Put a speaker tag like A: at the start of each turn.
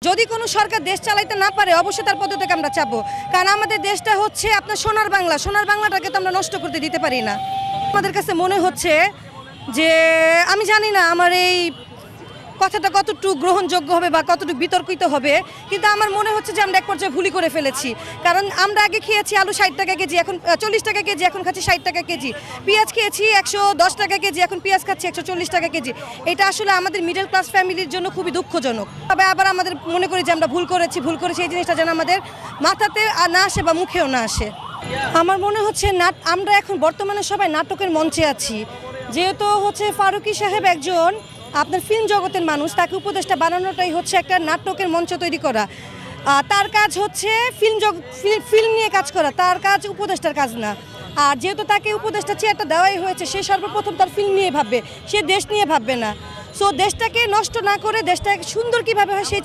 A: যদি কোনো সরকার দেশ চালাইতে না পারে অবশ্যই তার পদত্যাগ আমরা চাবো, কারণ আমাদের দেশটা হচ্ছে আপনার সোনার বাংলা, সোনার বাংলাটাকে তো আমরা নষ্ট করতে দিতে পারি না। আমাদের কাছে মনে হচ্ছে যে আমি জানি না আমার এই কথাটা কতটুকু গ্রহণযোগ্য হবে বা কতটুকু বিতর্কিত হবে, কিন্তু আমার মনে হচ্ছে যে আমরা এক পর্যায়ে ভুলই করে ফেলেছি। কারণ আমরা আগে খেয়েছি আলু 60 টাকা কেজি, এখন 40 টাকা কেজি, এখন খাচ্ছি 60 টাকা কেজি। পেঁয়াজ খেয়েছি 110 টাকা কেজি, এখন পেঁয়াজ খাচ্ছি 140 টাকা কেজি। এটা আসলে আমাদের মিডল ক্লাস ফ্যামিলির জন্য খুবই দুঃখজনক। তবে আবার আমাদের মনে করি যে আমরা ভুল করেছি এই জিনিসটা যেন আমাদের মাথাতে না আসে বা মুখেও না আসে। আমার মনে হচ্ছে আমরা এখন বর্তমানে সবাই নাটকের মঞ্চে আছি। যেহেতু হচ্ছে ফারুকী সাহেব একজন আপনার ফিল্ম জগতের মানুষ, তাকে উপদেষ্টা বানানোটাই হচ্ছে একটা নাটকের মঞ্চ তৈরি করা। তার কাজ হচ্ছে ফিল্ম নিয়ে কাজ করা, তার কাজ উপদেষ্টার কাজ না। আর যেহেতু তাকে উপদেষ্টা চেয়ারটা দেওয়াই হয়েছে, সে সর্বপ্রথম তার ফিল্ম নিয়ে ভাববে, সে দেশ নিয়ে ভাববে না। সো দেশটাকে নষ্ট না করে দেশটাকে সুন্দর কীভাবে হয় সেই